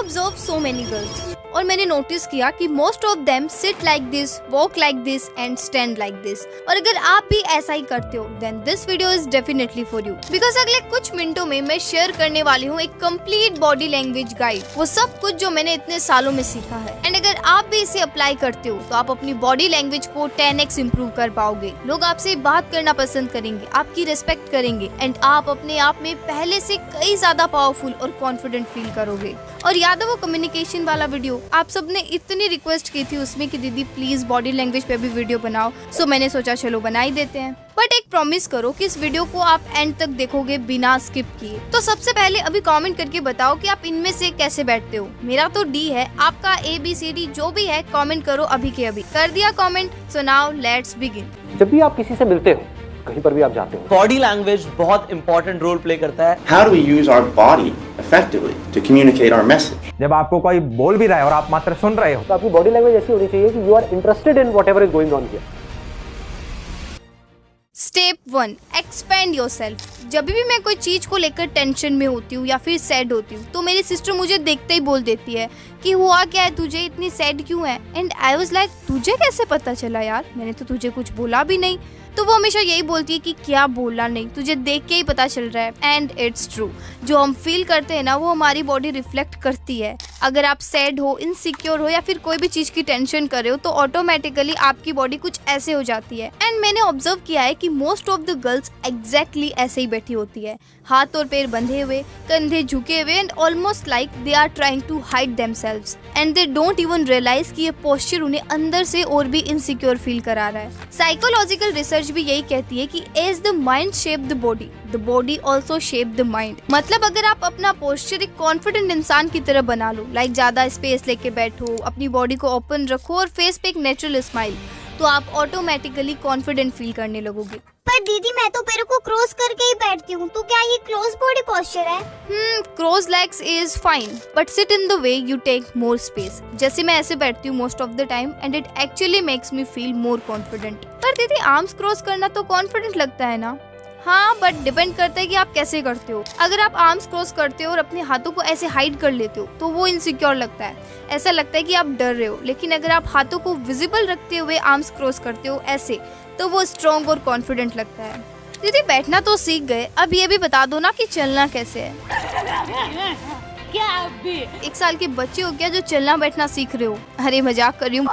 Observe so many girls और मैंने notice किया कि most of them sit like this, walk like this and stand like this. और अगर आप भी ऐसा ही करते हो then this video is definitely for you, because अगले कुछ मिनटों में मैं शेयर करने वाली हूँ एक कंप्लीट बॉडी लैंग्वेज गाइड, वो सब कुछ जो मैंने इतने सालों में सीखा है। एंड अगर आप भी इसे अप्लाई करते हो तो आप अपनी बॉडी लैंग्वेज को 10x इम्प्रूव कर पाओगे। लोग आपसे बात करना पसंद करेंगे, आपकी रिस्पेक्ट करेंगे एंड आप अपने आप में पहले से कई ज्यादा पावरफुल और कॉन्फिडेंट फील करोगे। और याद है वो कम्युनिकेशन वाला वीडियो, आप सबने इतनी रिक्वेस्ट की थी उसमें कि दीदी प्लीज बॉडी लैंग्वेज पे भी वीडियो बनाओ, सो मैंने सोचा चलो बना ही देते हैं। बट एक प्रॉमिस करो कि इस वीडियो को आप एंड तक देखोगे बिना स्किप किए। तो सबसे पहले अभी कमेंट करके बताओ कि आप इनमें से कैसे बैठते हो। मेरा तो डी है, आपका ABCD जो भी है कमेंट करो अभी के अभी। कर दिया comment? So now let's begin. जब भी आप किसी से मिलते हो, कहीं पर भी आप जाते हो, बॉडी लैंग्वेज बहुत इंपॉर्टेंट रोल प्ले करता है। How do we use our body effectively to communicate our message? जब आपको कोई बोल भी रहा है और आप मात्र सुन रहे हो, तो आपकी बॉडी लैंग्वेज ऐसी होनी चाहिए कि you are interested in whatever is going on here. Step 1, expand yourself. जब भी मैं कोई चीज को लेकर टेंशन में होती हूँ या फिर सैड होती हूँ तो मेरी सिस्टर मुझे देखते ही बोल देती है कि हुआ क्या है तुझे, इतनी सैड क्यों है। एंड आई वाज लाइक तुझे कैसे पता चला यार, मैंने तो तुझे कुछ बोला भी नहीं। तो वो हमेशा यही बोलती है कि क्या बोलना नहीं, तुझे देख के ही पता चल रहा है। एंड इट्स ट्रू, जो हम फील करते हैं ना वो हमारी बॉडी रिफ्लेक्ट करती है। अगर आप सैड हो, इनसिक्योर हो या फिर कोई भी चीज की टेंशन कर रहे हो तो ऑटोमेटिकली आपकी बॉडी कुछ ऐसे हो जाती है। एंड मैंने ऑब्जर्व किया है कि most of the girls exactly ऐसे ही बैठी होती है, हाथ और पैर बंधे हुए, कंधे झुके हुए and almost like they are trying to hide themselves and they don't even realise कि ये पोस्चर उन्हें अंदर से और भी इनसिक्योर फील करा रहा है। साइकोलॉजिकल रिसर्च भी यही कहती है कि as the mind shape the body also shape the mind. मतलब अगर आप अपना पोस्चर एक कॉन्फिडेंट इंसान की तरह बना लो, लाइक ज्यादा स्पेस लेके बैठो, अपनी बॉडी को ओपन रखो और फेस पे एक नेचुरल स्माइल, तो आप ऑटोमेटिकली कॉन्फिडेंट फील करने लगोगे। पर दीदी मैं तो पैरों को क्रॉस करके ही बैठती हूँ, तो क्या ये क्लोज बॉडी पोस्चर है? Cross legs is fine but sit in the way you take more space. जैसे मैं ऐसे बैठती हूँ most of the time and it actually makes me feel more confident. पर दीदी आर्म्स क्रॉस करना तो कॉन्फिडेंट लगता है ना? हाँ, बट डिपेंड करता है कि आप कैसे करते हो। अगर आप आर्म्स क्रॉस करते हो और अपने हाथों को ऐसे हाइड कर लेते हो तो वो इनसिक्योर लगता है, ऐसा लगता है कि आप डर रहे हो। लेकिन अगर आप हाथों को विजिबल रखते हुए आर्म्स क्रॉस करते हो ऐसे, तो वो स्ट्रॉन्ग और कॉन्फिडेंट लगता है। दीदी बैठना तो सीख गए, अब ये भी बता दो ना कि चलना कैसे है। क्या अभी 1 साल के बच्चे हो क्या जो चलना बैठना सीख रहे हो? अरे मजाक कर रही हूँ।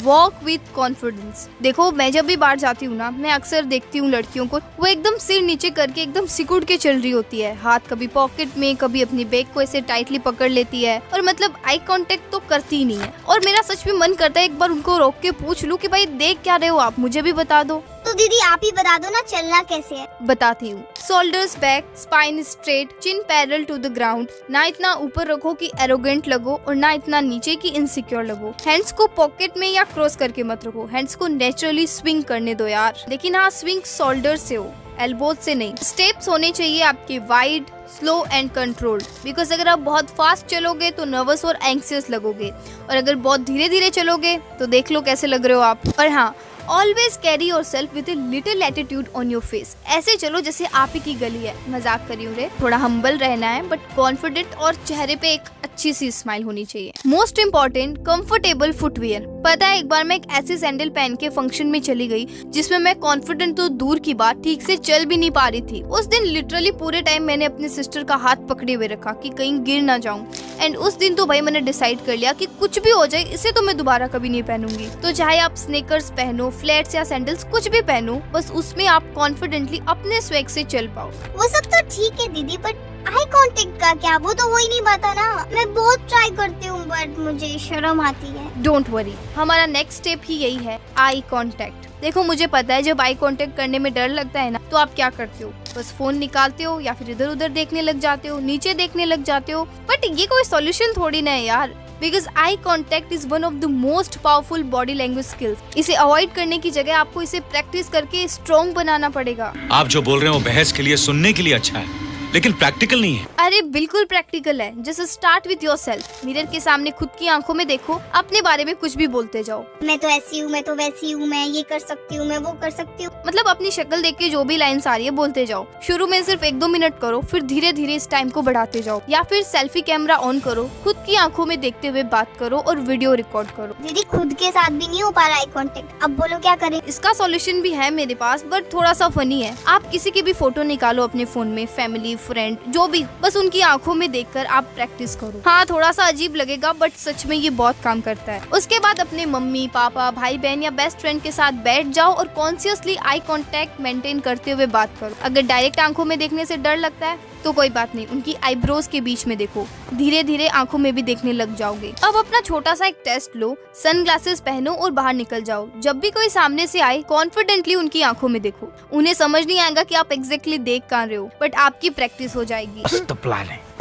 Walk with confidence. देखो मैं जब भी बाहर जाती हूँ ना, मैं अक्सर देखती हूँ लड़कियों को, वो एकदम सिर नीचे करके एकदम सिकुड़ के चल रही होती है, हाथ कभी पॉकेट में, कभी अपनी बैग को ऐसे टाइटली पकड़ लेती है और मतलब आई कांटेक्ट तो करती ही नहीं है। और मेरा सच में मन करता है एक बार उनको रोक के पूछ लूं कि भाई देख क्या रहे हो आप, मुझे भी बता दो। तो दीदी आप ही बता दो ना चलना कैसे है। बताती हूँ। Shoulders back, spine straight, chin parallel to the ground. ना इतना ऊपर रखो कि एरोगेंट लगो और ना इतना नीचे कि इनसिक्योर लगो। हैंड्स को पॉकेट में या क्रॉस करके मत रखो, हैंड्स को नेचुरली स्विंग करने दो यार। लेकिन हाँ, स्विंग शोल्डर से हो, एल्बोज से नहीं। स्टेप्स होने चाहिए आपके wide, slow and controlled, because अगर आप बहुत फास्ट चलोगे तो नर्वस और एंग्सियस लगोगे और अगर बहुत धीरे धीरे चलोगे तो देख लो कैसे लग रहे हो आप। और हाँ, always carry your self with a little attitude on your face. ऐसे चलो जैसे आप ही की गली है। मजाक करी हूँ रे, थोड़ा हम्बल रहना है बट कॉन्फिडेंट और चेहरे पे एक अच्छी सी स्माइल होनी चाहिए। Most important, comfortable footwear. पता है एक बार मैं एक ऐसे सैंडल पहन के फंक्शन में चली गई जिसमें मैं कॉन्फिडेंट तो दूर की बात, ठीक से चल भी नहीं पा रही थी। उस दिन लिटरली पूरे टाइम मैंने अपने सिस्टर का हाथ पकड़े हुए रखा कि कहीं गिर ना जाऊं। एंड उस दिन तो भाई मैंने डिसाइड कर लिया कि कुछ भी हो जाए इसे तो मैं दोबारा कभी नहीं पहनूंगी। तो चाहे आप स्नीकर्स पहनो, फ्लैट्स या सैंडल्स, कुछ भी पहनो, बस उसमें आप कॉन्फिडेंटली अपने स्वैग से चल पाओ। वो सब तो ठीक है दीदी, बट आई कांटेक्ट का क्या? वो तो वही नहीं बता ना। मैं बहुत ट्राई करती हूँ बट मुझे शर्म आती है। डोंट वरी, हमारा नेक्स्ट स्टेप ही यही है, आई कांटेक्ट। देखो मुझे पता है जब आई कांटेक्ट करने में डर लगता है ना तो आप क्या करते हो, बस फोन निकालते हो या फिर इधर उधर देखने लग जाते हो, नीचे देखने लग जाते हो। बट ये कोई सॉल्यूशन थोड़ी ना है यार, because eye contact is one of the most powerful body language skills. इसे अवॉइड करने की जगह आपको इसे प्रैक्टिस करके स्ट्रॉन्ग बनाना पड़ेगा। आप जो बोल रहे हो बहस के लिए, सुनने के लिए अच्छा है, लेकिन प्रैक्टिकल नहीं है। अरे बिल्कुल प्रैक्टिकल है। Just start with yourself. Mirror के सामने खुद की आंखों में देखो, अपने बारे में कुछ भी बोलते जाओ। मैं तो ऐसी हूँ, मैं तो वैसी हूँ, मैं ये कर सकती हूँ, मैं वो कर सकती हूँ। मतलब अपनी शक्ल देख के जो भी लाइन्स आ रही है बोलते जाओ। शुरू में सिर्फ 1-2 मिनट करो, फिर धीरे धीरे इस टाइम को बढ़ाते जाओ। या फिर सेल्फी कैमरा ऑन करो, खुद की आंखों में देखते हुए बात करो और वीडियो रिकॉर्ड करो। दीदी खुद के साथ भी नहीं हो पा रहा आई कांटेक्ट, अब बोलो क्या करें? इसका सॉल्यूशन भी है मेरे पास, बट थोड़ा सा फनी है। आप किसी की भी फोटो निकालो अपने फोन में, फैमिली, फ्रेंड, जो भी, बस उनकी आंखों में देखकर आप प्रैक्टिस करो। हाँ, थोड़ा सा अजीब लगेगा, बट सच में ये बहुत काम करता है। उसके बाद अपने मम्मी, पापा, भाई बहन या बेस्ट फ्रेंड के साथ बैठ जाओ और कॉन्शियसली आई कांटेक्ट मेंटेन करते हुए बात करो। अगर डायरेक्ट आंखों में देखने से डर लगता है तो कोई बात नहीं, उनकी आईब्रोज के बीच में देखो, धीरे धीरे आंखों में भी देखने लग जाओगे। अब अपना छोटा सा एक टेस्ट लो, सनग्लासेस पहनो और बाहर निकल जाओ। जब भी कोई सामने से आए, कॉन्फिडेंटली उनकी आंखों में देखो। उन्हें समझ नहीं आएगा कि आप एग्जैक्टली देख कहाँ रहे हो, बट आपकी प्रैक्टिस हो जाएगी।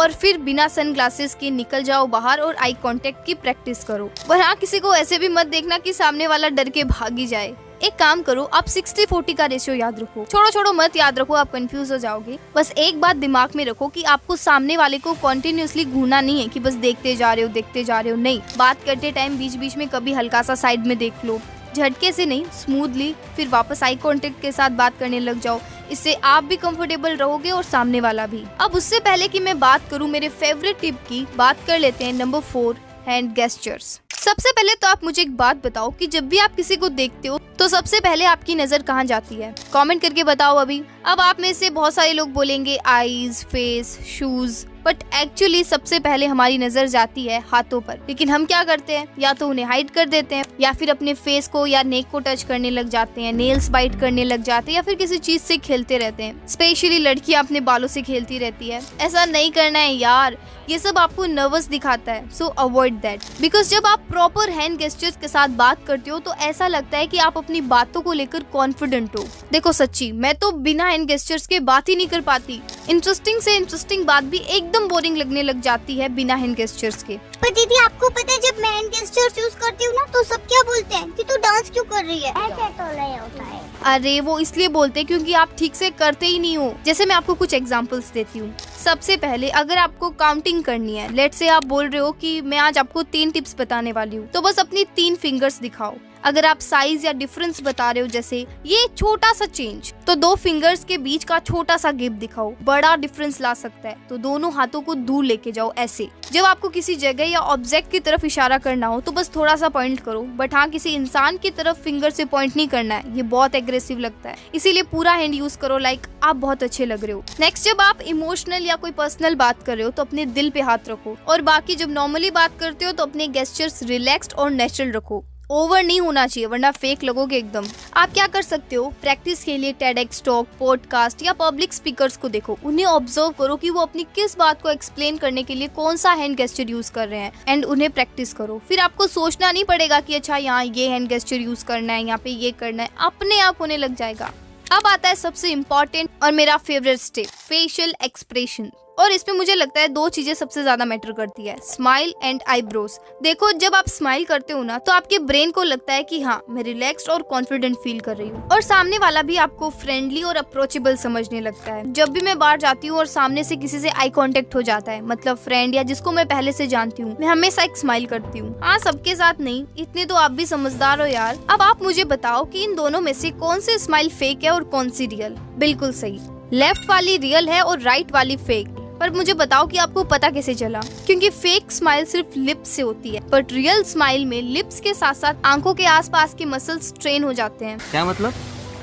और फिर बिना सनग्लासेस के निकल जाओ बाहर और आई कांटेक्ट की प्रैक्टिस करो। पर हाँ, किसी को ऐसे भी मत देखना कि सामने वाला डर के भागी जाए। एक काम करो, आप 60-40 का रेशियो याद रखो। छोड़ो मत याद रखो, आप कंफ्यूज हो जाओगे। बस एक बात दिमाग में रखो कि आपको सामने वाले को कॉन्टिन्यूसली घूरना नहीं है कि बस देखते जा रहे हो। नहीं, बात करते टाइम बीच बीच में कभी हल्का सा साइड में देख लो, झटके से नहीं, स्मूथली। फिर वापस आई कांटेक्ट के साथ बात करने लग जाओ। इससे आप भी कंफर्टेबल रहोगे और सामने वाला भी। अब उससे पहले कि मैं बात करूं मेरे फेवरेट टिप की, बात कर लेते हैं नंबर 4, हैंड गेस्चर्स। सबसे पहले तो आप मुझे एक बात बताओ कि जब भी आप किसी को देखते हो तो सबसे पहले आपकी नजर कहाँ जाती है? कमेंट करके बताओ अभी। अब आप में से बहुत सारे लोग बोलेंगे eyes, face, shoes, but actually सबसे पहले हमारी नजर जाती है हाथों पर। लेकिन हम क्या करते हैं, या तो उन्हें हाइड कर देते हैं, या फिर अपने फेस को या नेक को टच करने लग जाते हैं, नेल्स बाइट करने लग जाते हैं, या फिर किसी चीज से खेलते रहते हैं। स्पेशली लड़कियां अपने बालों से खेलती रहती है। ऐसा नहीं करना है यार, ये सब आपको नर्वस दिखाता है, सो अवॉइड दैट। बिकॉज जब आप प्रॉपर हैंड गेस्चर्स के साथ बात करते हो तो ऐसा लगता है कि आप अपनी बातों को लेकर कॉन्फिडेंट हो। देखो सच्ची, मैं तो बिना हैंड गेस्चर्स के बात ही नहीं कर पाती। इंटरेस्टिंग से इंटरेस्टिंग बात भी एकदम बोरिंग लगने लग जाती है बिना हैंड गेस्चर्स के। पर दीदी आपको पता है, जब मैं हैंड गेस्चर्स यूज करती हूँ ना तो सब क्या बोलते हैं कि तू डांस क्यों कर रही है? ऐसे तो नहीं होता है। अरे वो इसलिए बोलते हैं क्योंकि आप ठीक से करते ही नहीं हो। जैसे मैं आपको कुछ एग्जांपल्स देती हूँ। सबसे पहले अगर आपको काउंटिंग करनी है, लेट्स से आप बोल रहे हो कि मैं आज आपको 3 टिप्स बताने वाली हूँ, तो बस अपनी 3 फिंगर्स दिखाओ। अगर आप साइज या डिफरेंस बता रहे हो, जैसे ये छोटा सा चेंज, तो 2 फिंगर्स के बीच का छोटा सा गैप दिखाओ, बड़ा डिफरेंस ला सकता है। तो दोनों हाथों को दूर लेके जाओ ऐसे। जब आपको किसी जगह या ऑब्जेक्ट की तरफ इशारा करना हो तो बस थोड़ा सा पॉइंट करो, बट हाँ, किसी इंसान की तरफ फिंगर से पॉइंट नहीं करना है, ये बहुत एग्रेसिव लगता है। इसीलिए पूरा हैंड यूज करो, लाइक आप बहुत अच्छे लग रहे हो। नेक्स्ट, जब आप इमोशनल या कोई पर्सनल बात कर रहे हो तो अपने दिल पे हाथ रखो। और बाकी जब नॉर्मली बात करते हो तो अपने गेस्चर्स रिलैक्स्ड और नेचुरल रखो। ओवर नहीं होना चाहिए, वरना फेक लगोगे एकदम। आप क्या कर सकते हो, प्रैक्टिस के लिए टेडएक्स टॉक, पॉडकास्ट या पब्लिक स्पीकर्स को देखो। उन्हें ऑब्जर्व करो कि वो अपनी किस बात को एक्सप्लेन करने के लिए कौन सा हैंड गेस्चर यूज कर रहे हैं, एंड उन्हें प्रैक्टिस करो। फिर आपको सोचना नहीं पड़ेगा कि अच्छा यहाँ ये हैंड गेस्चर यूज करना है, यहाँ पे ये करना है, अपने आप होने लग जाएगा। अब आता है सबसे इम्पोर्टेंट और मेरा फेवरेट स्टेप, फेशियल एक्सप्रेशन। और इसमें मुझे लगता है 2 चीजें सबसे ज्यादा मैटर करती है, स्माइल एंड आईब्रोज। देखो, जब आप स्माइल करते हो ना तो आपके ब्रेन को लगता है कि हाँ, मैं रिलैक्स्ड और कॉन्फिडेंट फील कर रही हूँ, और सामने वाला भी आपको फ्रेंडली और अप्रोचेबल समझने लगता है। जब भी मैं बाहर जाती हूँ और सामने से किसी से आई कांटेक्ट हो जाता है, मतलब फ्रेंड या जिसको मैं पहले से जानती हूँ, मैं हमेशा एक स्माइल करती हूँ। हाँ, सबके साथ नहीं, इतने तो आप भी समझदार हो यार। अब आप मुझे बताओ कि इन दोनों में से कौन सी स्माइल फेक है और कौन सी रियल? बिल्कुल सही, लेफ्ट वाली रियल है और राइट वाली फेक। पर मुझे बताओ कि आपको पता कैसे चला? क्योंकि फेक स्माइल सिर्फ लिप्स से होती है, बट रियल स्माइल में लिप्स के साथ साथ आंखों के आसपास के मसल्स स्ट्रेन हो जाते हैं। क्या मतलब?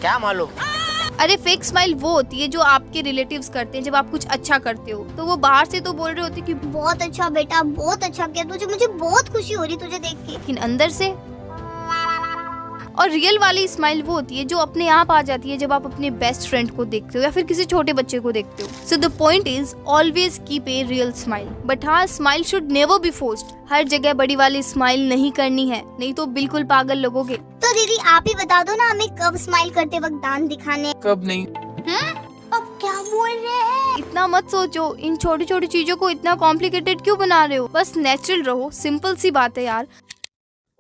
क्या मालूम? अरे फेक स्माइल वो होती है जो आपके रिलेटिव्स करते हैं जब आप कुछ अच्छा करते हो। तो वो बाहर से तो बोल रहे होते कि बहुत अच्छा बेटा, बहुत अच्छा किया तुझे, मुझे बहुत खुशी हो रही तुझे देख के, लेकिन अंदर से। और रियल वाली स्माइल वो होती है जो अपने आप आ जाती है जब आप अपने बेस्ट फ्रेंड को देखते हो या फिर किसी छोटे बच्चे को देखते हो। So the point is always keep a real smile, but हाँ, smile should never be forced. हर जगह बड़ी वाली स्माइल नहीं करनी है, नहीं तो बिल्कुल पागल लगोगे। तो दीदी आप ही बता दो ना, हमें कब स्माइल करते वक्त दांत दिखाने, कब नहीं। अब क्या बोल रहे हैं? इतना मत सोचो, इन छोटी छोटी चीजों को इतना कॉम्प्लिकेटेड क्यों बना रहे हो? बस नेचुरल रहो, सिंपल सी बात है यार।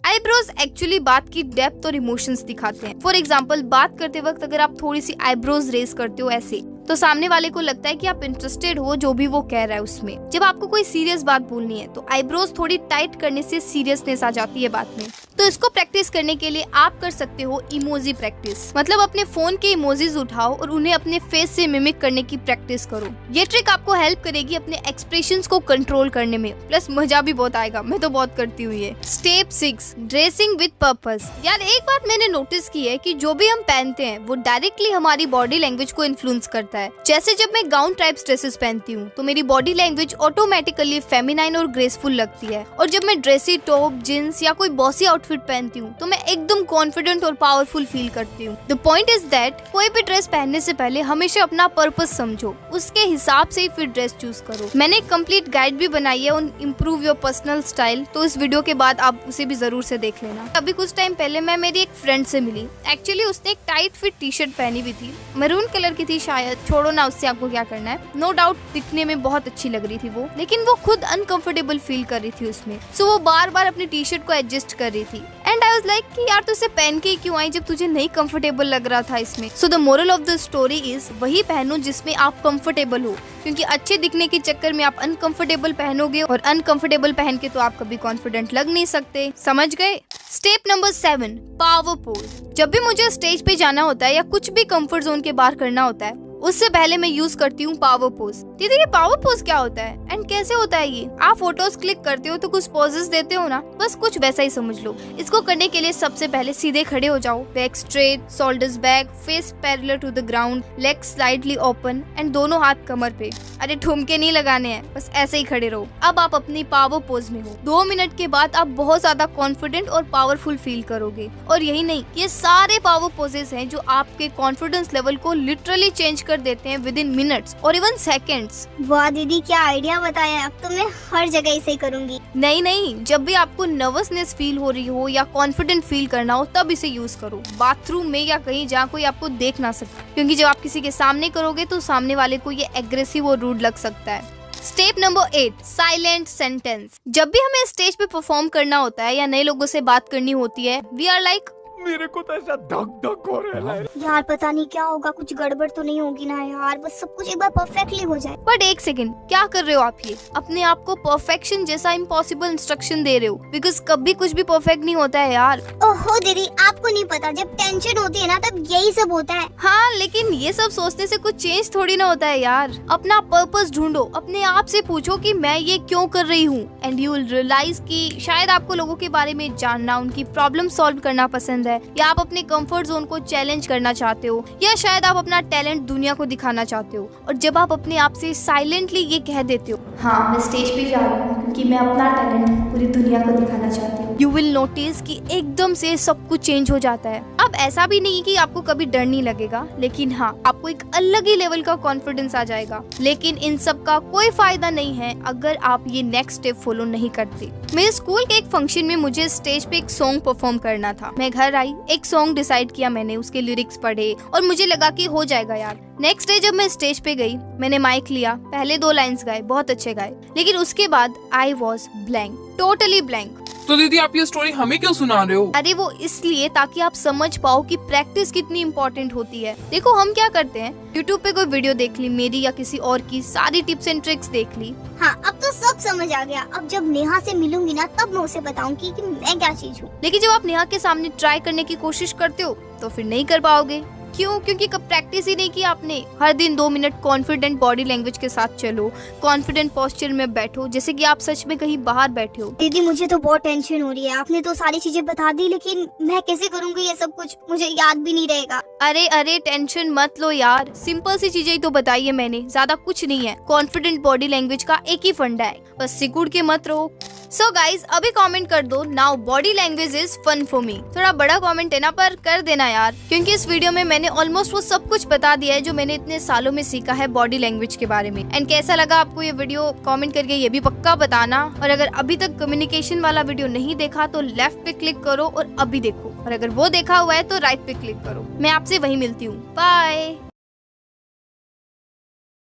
आईब्रोज एक्चुअली बात की डेप्थ और इमोशंस दिखाते हैं। फॉर एग्जाम्पल, बात करते वक्त अगर आप थोड़ी सी आईब्रोज रेज करते हो ऐसे, तो सामने वाले को लगता है कि आप इंटरेस्टेड हो जो भी वो कह रहा है उसमें। जब आपको कोई सीरियस बात बोलनी है तो आईब्रोज थोड़ी टाइट करने से सीरियसनेस आ जाती है बात में। तो इसको प्रैक्टिस करने के लिए आप कर सकते हो इमोजी प्रैक्टिस, मतलब अपने फोन के इमोजीज उठाओ और उन्हें अपने फेस से मिमिक करने की प्रैक्टिस करो। ये ट्रिक आपको हेल्प करेगी अपने एक्सप्रेशंस को कंट्रोल करने में, प्लस मजा भी बहुत आएगा। मैं तो बहुत करती हूँ ये। Step 6, dressing with purpose. यार एक बात मैंने नोटिस की है कि जो भी हम पहनते हैं वो डायरेक्टली हमारी बॉडी लैंग्वेज को इन्फ्लुएंस करता है। जैसे जब मैं गाउन टाइप्स ड्रेसेस पहनती हूँ तो मेरी बॉडी लैंग्वेज ऑटोमेटिकली फेमिनाइन और ग्रेसफुल लगती है, और जब मैं ड्रेसी टॉप, जींस या कोई बॉसी आउटफिट पहनती हूँ तो मैं एकदम कॉन्फिडेंट और पावरफुल फील करती हूँ। द पॉइंट इज दैट कोई भी ड्रेस पहनने से पहले हमेशा अपना पर्पस समझो, उसके हिसाब से ही फिर ड्रेस चूज करो। मैंने एक कंप्लीट गाइड भी बनाई है on improve your personal style, तो इस वीडियो के बाद आप उसे भी जरूर से देख लेना। अभी कुछ टाइम पहले मैं मेरी एक फ्रेंड से मिली। एक्चुअली उसने एक टाइट फिट टी शर्ट पहनी हुई थी, मैरून कलर की थी शायद, छोड़ो ना, उससे आपको क्या करना है। नो डाउट दिखने में बहुत अच्छी लग रही थी वो, लेकिन वो खुद अनकंफर्टेबल फील कर रही थी उसमें। सो वो बार बार अपनी टी शर्ट को एडजस्ट कर रही थी एंड आई वाज लाइक कि यार तू इसे पहन के क्यों आई जब तुझे नहीं कंफर्टेबल लग रहा था इसमें। So the moral of the story is वही पहनो जिसमें आप कंफर्टेबल हो, क्योंकि अच्छे दिखने के चक्कर में आप अनकंफर्टेबल पहनोगे और अनकंफर्टेबल पहन के तो आप कभी कॉन्फिडेंट लग नहीं सकते। समझ गए? Step number 7, power pose. जब भी मुझे स्टेज पे जाना होता है या कुछ भी कंफर्ट जोन के बाहर करना होता है उससे पहले मैं यूज करती हूँ पावर पोज। दीदी ये पावर पोज क्या होता है एंड कैसे होता है ये? आप फोटोज क्लिक करते हो तो कुछ पोजेस देते हो ना, बस कुछ वैसा ही समझ लो। इसको करने के लिए सबसे पहले सीधे खड़े हो जाओ, back straight, shoulders back, face parallel to the ground, leg slightly open and दोनों हाथ कमर पे। अरे ठुमके नहीं लगाने हैं, बस ऐसे ही खड़े रहो। अब आप अपनी पावर पोज में हो। 2 मिनट के बाद आप बहुत ज्यादा कॉन्फिडेंट और पावरफुल फील करोगे। और यही नहीं, ये सारे पावर पोजेस हैं जो आपके कॉन्फिडेंस लेवल को लिटरली चेंज कर देते हैं विद इन मिनट्स और इवन सेकेंड्स। वाह दीदी क्या आइडिया बताया, अब तो मैं हर जगह इसे करूंगी। नहीं, जब भी आपको नर्वसनेस फील हो रही हो या कॉन्फिडेंट फील करना हो तब इसे यूज करो, बाथरूम में या कहीं जहाँ कोई आपको देख ना सके, क्योंकि जब आप किसी के सामने करोगे तो सामने वाले को ये एग्रेसिव और रूड लग सकता है। Step number 8, silent sentence. जब भी हमें स्टेज पे परफॉर्म करना होता है या नए लोगों से बात करनी होती है, वी आर लाइक मेरे को तो ऐसा धक धक हो रहा है यार पता नहीं क्या होगा, कुछ गड़बड़ तो नहीं होगी ना यार, बस सब कुछ एक बार परफेक्टली हो जाए। बट एक सेकंड, क्या कर रहे हो आप? ये अपने आप को परफेक्शन जैसा इम्पॉसिबल इंस्ट्रक्शन दे रहे हो, बिकॉज कभी कुछ भी परफेक्ट नहीं होता है यार। ओहो दीदी आपको नहीं पता, जब टेंशन होती है ना तब यही सब होता है। हाँ लेकिन ये सब सोचने से कुछ चेंज थोड़ी ना होता है यार। अपना पर्पस ढूंढो, अपने आप से पूछो कि मैं ये क्यों कर रही हूँ, एंड यू विल रियलाइज कि शायद आपको लोगों के बारे में जानना, उनकी प्रॉब्लम सॉल्व करना पसंद है, या आप अपने कंफर्ट जोन को चैलेंज करना चाहते हो, या शायद आप अपना टैलेंट दुनिया को दिखाना चाहते हो। और जब आप अपने आप से साइलेंटली ये कह देते हो, हाँ मैं स्टेज पे जा रही हूँ क्योंकि मैं अपना टैलेंट पूरी दुनिया को दिखाना चाहती हूँ, यू विल नोटिस कि एकदम से सब कुछ चेंज हो जाता है। अब ऐसा भी नहीं कि आपको कभी डर नहीं लगेगा, लेकिन हाँ आपको एक अलग ही लेवल का कॉन्फिडेंस आ जाएगा। लेकिन इन सब का कोई फायदा नहीं है अगर आप ये नेक्स्ट स्टेप फॉलो नहीं करते। मेरे स्कूल के एक फंक्शन में मुझे स्टेज पे एक सॉन्ग परफॉर्म करना था। मैं घर आई, एक सॉन्ग डिसाइड किया मैंने, उसके लिरिक्स पढ़े और मुझे लगा कि हो जाएगा यार। नेक्स्ट डे जब मैं स्टेज पे गई, मैंने माइक लिया, पहले 2 लाइंस गाए, बहुत अच्छे गाए, लेकिन उसके बाद I was blank, totally blank. तो दीदी आप ये स्टोरी हमें क्यों सुना रहे हो? अरे वो इसलिए ताकि आप समझ पाओ कि प्रैक्टिस कितनी इम्पोर्टेंट होती है। देखो हम क्या करते हैं, YouTube पे कोई वीडियो देख ली मेरी या किसी और की, सारी टिप्स एंड ट्रिक्स देख ली। हाँ अब तो सब समझ आ गया, अब जब नेहा से मिलूंगी ना तब मैं उसे बताऊंगी कि मैं क्या चीज हूँ। लेकिन जब आप नेहा के सामने ट्राई करने की कोशिश करते हो तो फिर नहीं कर पाओगे। क्यों? क्योंकि कब प्रैक्टिस ही नहीं की आपने। हर दिन 2 मिनट कॉन्फिडेंट बॉडी लैंग्वेज के साथ चलो, कॉन्फिडेंट पोस्चर में बैठो जैसे कि आप सच में कहीं बाहर बैठे हो। दीदी मुझे तो बहुत टेंशन हो रही है, आपने तो सारी चीजें बता दी, लेकिन मैं कैसे करूँगी ये सब कुछ, मुझे याद भी नहीं रहेगा। अरे टेंशन मत लो यार, सिंपल सी चीजें ही तो बताई है मैंने, ज्यादा कुछ नहीं है। कॉन्फिडेंट बॉडी लैंग्वेज का एक ही फंडा है, बस सिकुड़ के मत रहो। सो गाइज अभी कमेंट कर दो, now body language is fun for me. थोड़ा बड़ा कमेंट है ना, पर कर देना यार, क्योंकि इस वीडियो में मैंने ऑलमोस्ट वो सब कुछ बता दिया है जो मैंने इतने सालों में सीखा है बॉडी लैंग्वेज के बारे में। एंड कैसा लगा आपको ये वीडियो, कमेंट करके ये भी पक्का बताना। और अगर अभी तक कम्युनिकेशन वाला वीडियो नहीं देखा तो लेफ्ट पे क्लिक करो और अभी देखो, और अगर वो देखा हुआ है तो राइट पे क्लिक करो। मैं आपसे वहीं मिलती हूँ, बाय।